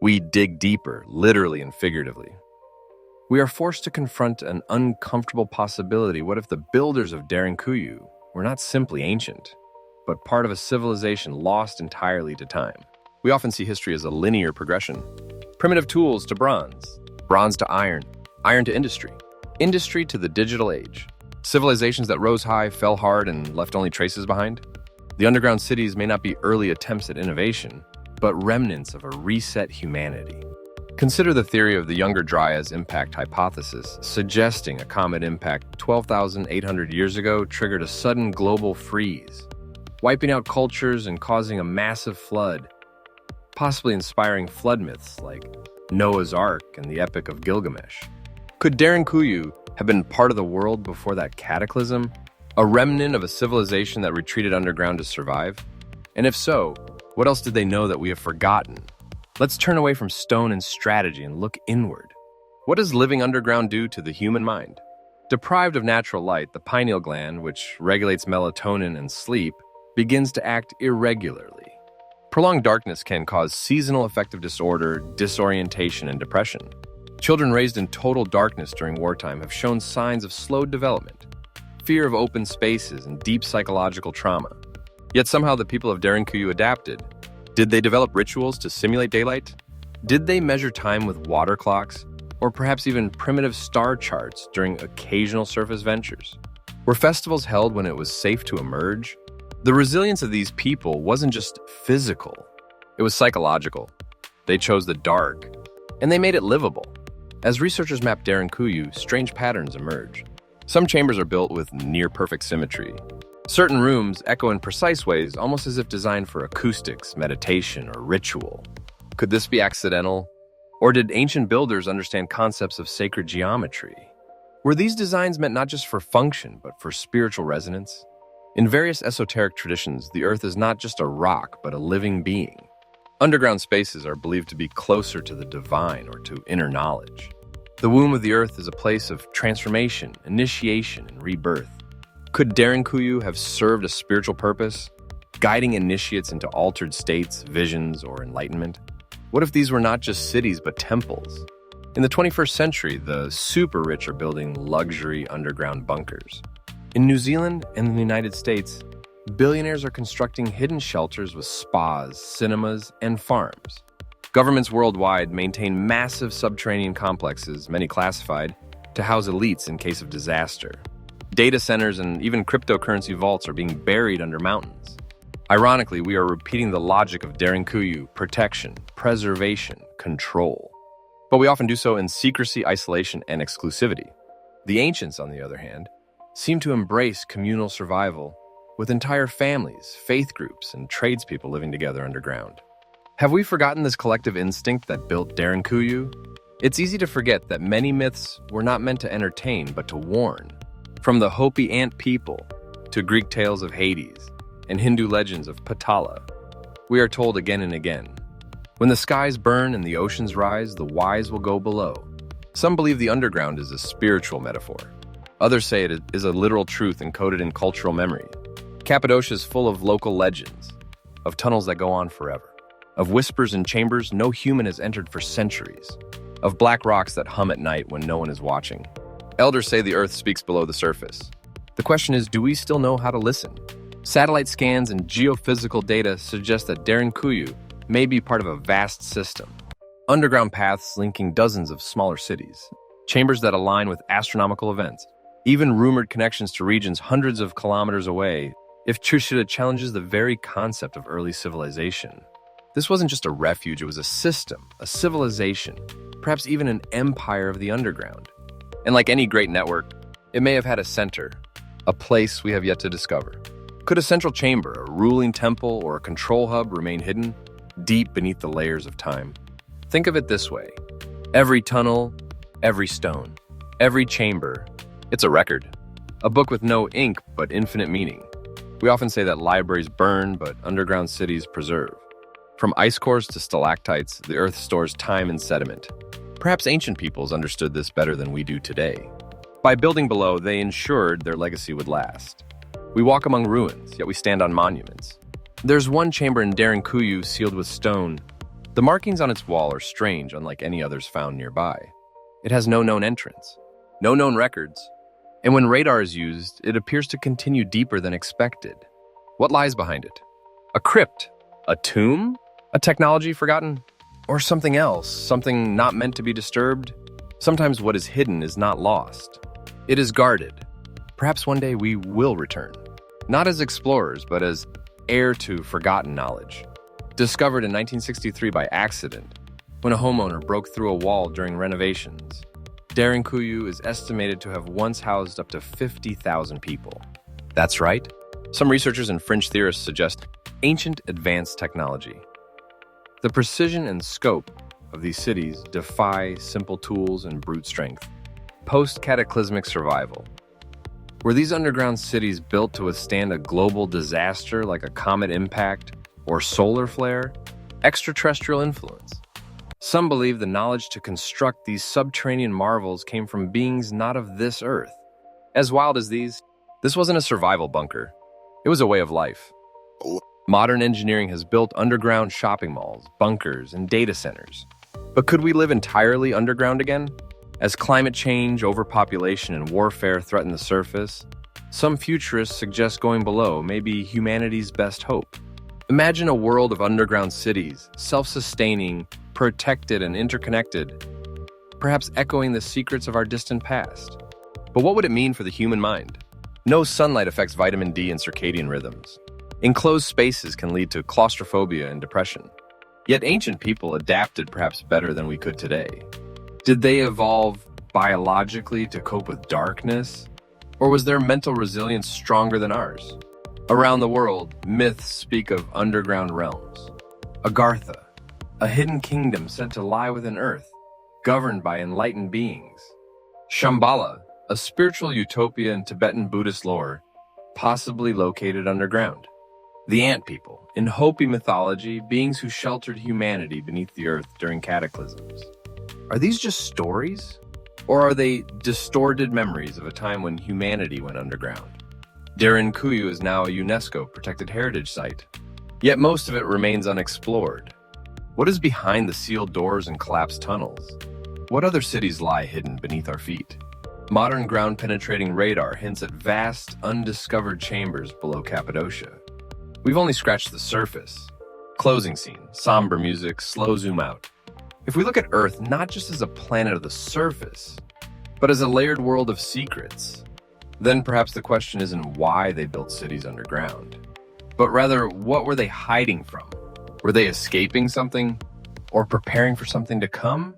We dig deeper, literally and figuratively. We are forced to confront an uncomfortable possibility. What if the builders of Derinkuyu were not simply ancient, but part of a civilization lost entirely to time? We often see history as a linear progression. Primitive tools to bronze, bronze to iron, iron to industry, industry to the digital age. Civilizations that rose high, fell hard, and left only traces behind. The underground cities may not be early attempts at innovation, but remnants of a reset humanity. Consider the theory of the Younger Dryas impact hypothesis, suggesting a comet impact 12,800 years ago triggered a sudden global freeze, wiping out cultures and causing a massive flood, possibly inspiring flood myths like Noah's Ark and the Epic of Gilgamesh. Could Derinkuyu have been part of the world before that cataclysm, a remnant of a civilization that retreated underground to survive? And if so, what else did they know that we have forgotten? Let's turn away from stone and strategy and look inward. What does living underground do to the human mind? Deprived of natural light, the pineal gland, which regulates melatonin and sleep, begins to act irregularly. Prolonged darkness can cause seasonal affective disorder, disorientation, and depression. Children raised in total darkness during wartime have shown signs of slowed development, fear of open spaces, and deep psychological trauma. Yet somehow the people of Derinkuyu adapted. Did they develop rituals to simulate daylight? Did they measure time with water clocks? Or perhaps even primitive star charts during occasional surface ventures? Were festivals held when it was safe to emerge? The resilience of these people wasn't just physical, it was psychological. They chose the dark, and they made it livable. As researchers map Derinkuyu, strange patterns emerge. Some chambers are built with near-perfect symmetry. Certain rooms echo in precise ways, almost as if designed for acoustics, meditation, or ritual. Could this be accidental? Or did ancient builders understand concepts of sacred geometry? Were these designs meant not just for function, but for spiritual resonance? In various esoteric traditions, the earth is not just a rock, but a living being. Underground spaces are believed to be closer to the divine or to inner knowledge. The womb of the earth is a place of transformation, initiation, and rebirth. Could Derinkuyu have served a spiritual purpose, guiding initiates into altered states, visions, or enlightenment? What if these were not just cities, but temples? In the 21st century, the super-rich are building luxury underground bunkers. In New Zealand and the United States, billionaires are constructing hidden shelters with spas, cinemas, and farms. Governments worldwide maintain massive subterranean complexes, many classified, to house elites in case of disaster. Data centers and even cryptocurrency vaults are being buried under mountains. Ironically, we are repeating the logic of Derinkuyu: protection, preservation, control. But we often do so in secrecy, isolation, and exclusivity. The ancients, on the other hand, seem to embrace communal survival, with entire families, faith groups, and tradespeople living together underground. Have we forgotten this collective instinct that built Derinkuyu? It's easy to forget that many myths were not meant to entertain, but to warn. From the Hopi ant people to Greek tales of Hades and Hindu legends of Patala, we are told again and again, when the skies burn and the oceans rise, the wise will go below. Some believe the underground is a spiritual metaphor. Others say it is a literal truth encoded in cultural memory. Cappadocia is full of local legends, of tunnels that go on forever, of whispers in chambers no human has entered for centuries, of black rocks that hum at night when no one is watching. Elders say the earth speaks below the surface. The question is, do we still know how to listen? Satellite scans and geophysical data suggest that Derinkuyu may be part of a vast system. Underground paths linking dozens of smaller cities, chambers that align with astronomical events, even rumored connections to regions hundreds of kilometers away, if Chushita challenges the very concept of early civilization. This wasn't just a refuge, it was a system, a civilization, perhaps even an empire of the underground. And like any great network, it may have had a center, a place we have yet to discover. Could a central chamber, a ruling temple, or a control hub remain hidden, deep beneath the layers of time? Think of it this way. Every tunnel, every stone, every chamber, it's a record. A book with no ink, but infinite meaning. We often say that libraries burn, but underground cities preserve. From ice cores to stalactites, the earth stores time and sediment. Perhaps ancient peoples understood this better than we do today. By building below, they ensured their legacy would last. We walk among ruins, yet we stand on monuments. There's one chamber in Derinkuyu sealed with stone, The markings on its wall are strange, unlike any others found nearby. It has no known entrance, no known records, and when radar is used, it appears to continue deeper than expected. What lies behind it? A crypt? A tomb? A technology forgotten? Or something else, something not meant to be disturbed? Sometimes what is hidden is not lost. It is guarded. Perhaps one day we will return. Not as explorers, but as heir to forgotten knowledge. Discovered in 1963 by accident, when a homeowner broke through a wall during renovations. Derinkuyu is estimated to have once housed up to 50,000 people. That's right. Some researchers and fringe theorists suggest ancient advanced technology. The precision and scope of these cities defy simple tools and brute strength. Post-cataclysmic survival. Were these underground cities built to withstand a global disaster like a comet impact or solar flare? Extraterrestrial influence. Some believe the knowledge to construct these subterranean marvels came from beings not of this earth. As wild as these, this wasn't a survival bunker. It was a way of life. Modern engineering has built underground shopping malls, bunkers, and data centers. But could we live entirely underground again? As climate change, overpopulation, and warfare threaten the surface, some futurists suggest going below may be humanity's best hope. Imagine a world of underground cities, self-sustaining, protected, and interconnected, perhaps echoing the secrets of our distant past. But what would it mean for the human mind? No sunlight affects vitamin D and circadian rhythms. Enclosed spaces can lead to claustrophobia and depression. Yet ancient people adapted perhaps better than we could today. Did they evolve biologically to cope with darkness? Or was their mental resilience stronger than ours? Around the world, myths speak of underground realms. Agartha, a hidden kingdom said to lie within Earth, governed by enlightened beings. Shambhala, a spiritual utopia in Tibetan Buddhist lore, possibly located underground. The Ant People, in Hopi mythology, beings who sheltered humanity beneath the earth during cataclysms. Are these just stories? Or are they distorted memories of a time when humanity went underground? Derinkuyu is now a UNESCO protected heritage site, yet most of it remains unexplored. What is behind the sealed doors and collapsed tunnels? What other cities lie hidden beneath our feet? Modern ground-penetrating radar hints at vast, undiscovered chambers below Cappadocia. We've only scratched the surface. Closing scene, somber music, slow zoom out. If we look at Earth not just as a planet of the surface, but as a layered world of secrets, then perhaps the question isn't why they built cities underground, but rather what were they hiding from? Were they escaping something or preparing for something to come?